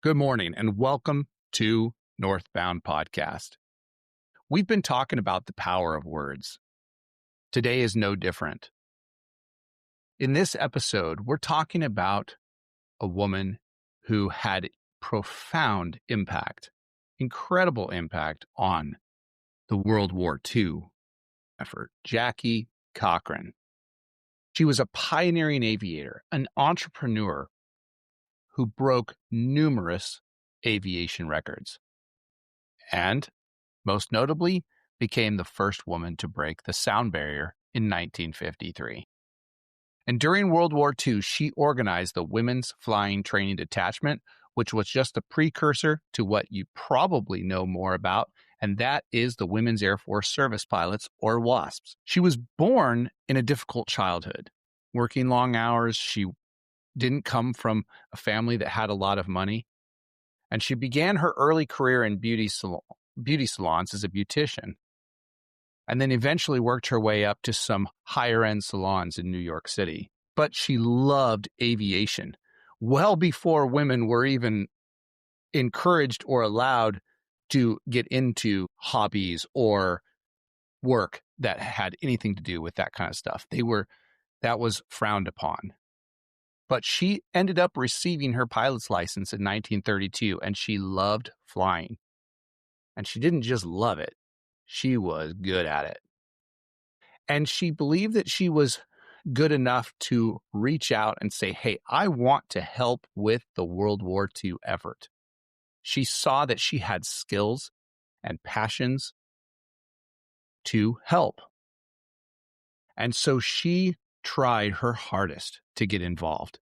Good morning and welcome to Northbound Podcast. We've been talking about the power of words. Today is no different. In this episode, we're talking about a woman who had profound impact, incredible impact on the World War II effort, Jackie Cochran. She was a pioneering aviator, an entrepreneur who broke numerous aviation records, and most notably became the first woman to break the sound barrier in 1953. And during World War II, she organized the Women's Flying Training Detachment, which was just a precursor to what you probably know more about, and that is the Women's Air Force Service Pilots, or WASPs. She was born in a difficult childhood, working long hours. She didn't come from a family that had a lot of money. And she began her early career in beauty salons as a beautician, and then eventually worked her way up to some higher-end salons in New York City. But she loved aviation well before women were even encouraged or allowed to get into hobbies or work that had anything to do with that kind of stuff. That was frowned upon. But she ended up receiving her pilot's license in 1932, and she loved flying. And she didn't just love it, she was good at it. And she believed that she was good enough to reach out and say, hey, I want to help with the World War II effort. She saw that she had skills and passions to help. And so she tried her hardest to get involved.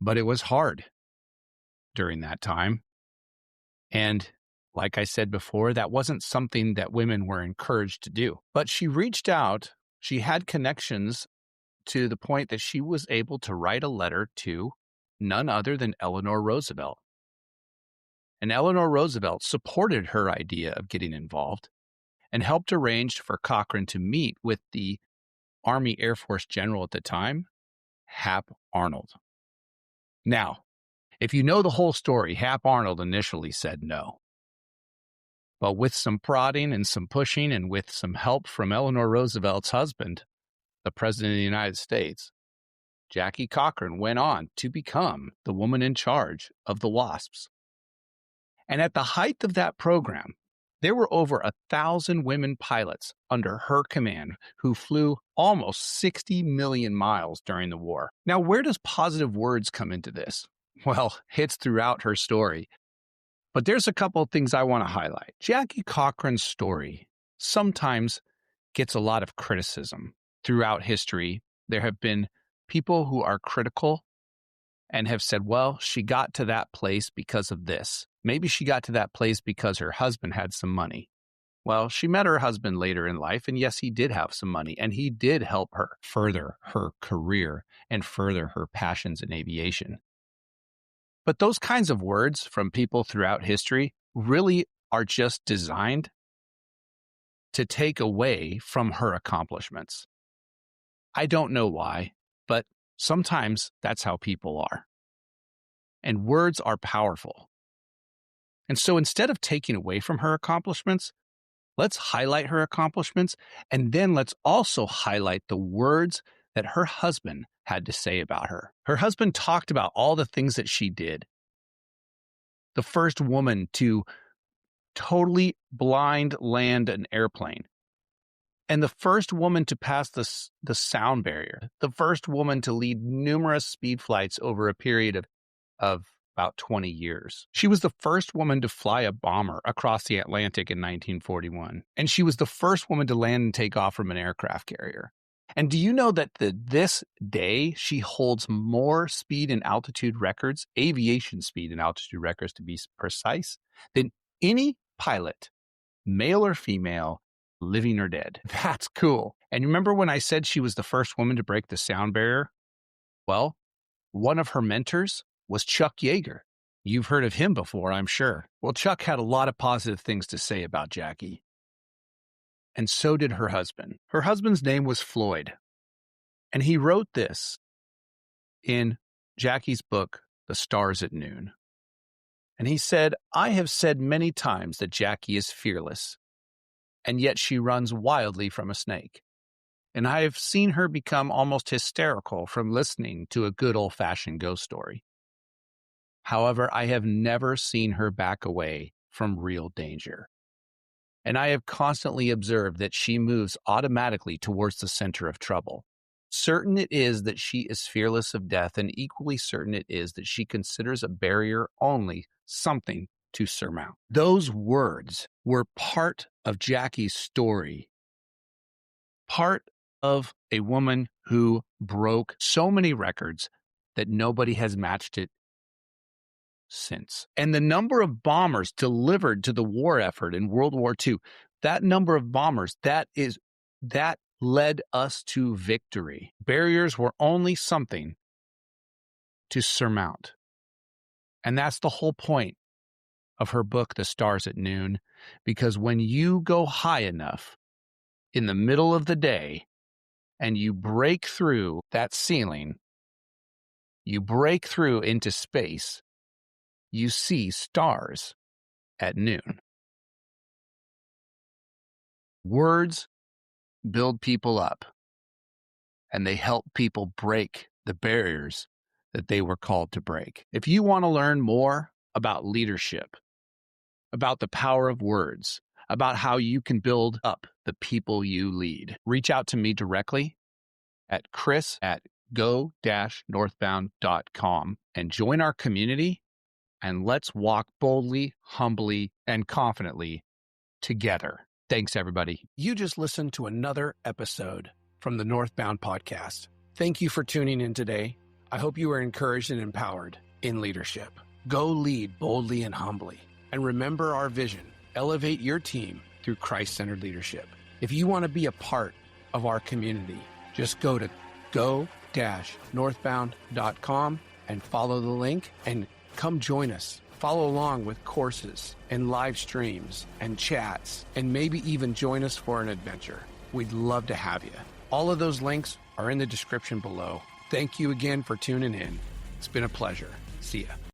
But it was hard during that time. And like I said before, that wasn't something that women were encouraged to do. But she reached out. She had connections to the point that she was able to write a letter to none other than Eleanor Roosevelt. And Eleanor Roosevelt supported her idea of getting involved and helped arrange for Cochran to meet with the Army Air Force general at the time, Hap Arnold. Now, if you know the whole story, Hap Arnold initially said no. But with some prodding and some pushing and with some help from Eleanor Roosevelt's husband, the President of the United States, Jackie Cochran went on to become the woman in charge of the WASPs. And at the height of that program, there were over 1,000 women pilots under her command who flew almost 60 million miles during the war. Now, where does positive words come into this? Well, it's throughout her story. But there's a couple of things I want to highlight. Jackie Cochran's story sometimes gets a lot of criticism throughout history. There have been people who are critical and have said, well, she got to that place because of this. Maybe she got to that place because her husband had some money. Well, she met her husband later in life, and yes, he did have some money, and he did help her further her career and further her passions in aviation. But those kinds of words from people throughout history really are just designed to take away from her accomplishments. I don't know why, but sometimes that's how people are. And words are powerful. And so instead of taking away from her accomplishments, let's highlight her accomplishments, and then let's also highlight the words that her husband had to say about her. Her husband talked about all the things that she did. The first woman to totally blind land an airplane. And the first woman to pass the sound barrier. The first woman to lead numerous speed flights over a period of about 20 years. She was the first woman to fly a bomber across the Atlantic in 1941. And she was the first woman to land and take off from an aircraft carrier. And do you know that this day she holds more speed and altitude records, aviation speed and altitude records to be precise, than any pilot, male or female, living or dead? That's cool. And remember when I said she was the first woman to break the sound barrier? Well, one of her mentors was Chuck Yeager. You've heard of him before, I'm sure. Well, Chuck had a lot of positive things to say about Jackie. And so did her husband. Her husband's name was Floyd. And he wrote this in Jackie's book, The Stars at Noon. And he said, "I have said many times that Jackie is fearless, and yet she runs wildly from a snake. And I have seen her become almost hysterical from listening to a good old-fashioned ghost story. However, I have never seen her back away from real danger. And I have constantly observed that she moves automatically towards the center of trouble. Certain it is that she is fearless of death, and equally certain it is that she considers a barrier only something to surmount." Those words were part of Jackie's story, part of a woman who broke so many records that nobody has matched it since. And the number of bombers delivered to the war effort in World War II, that number of bombers, that led us to victory. Barriers were only something to surmount. And that's the whole point of her book, The Stars at Noon, because when you go high enough in the middle of the day and you break through that ceiling, you break through into space, you see stars at noon. Words build people up, and they help people break the barriers that they were called to break. If you want to learn more about leadership, about the power of words, about how you can build up the people you lead, reach out to me directly at chris@go-northbound.com and join our community, and let's walk boldly, humbly, and confidently together. Thanks, everybody. You just listened to another episode from the Northbound Podcast. Thank you for tuning in today. I hope you are encouraged and empowered in leadership. Go lead boldly and humbly. And remember our vision: elevate your team through Christ-centered leadership. If you want to be a part of our community, just go to go-northbound.com and follow the link and come join us. Follow along with courses and live streams and chats, and maybe even join us for an adventure. We'd love to have you. All of those links are in the description below. Thank you again for tuning in. It's been a pleasure. See ya.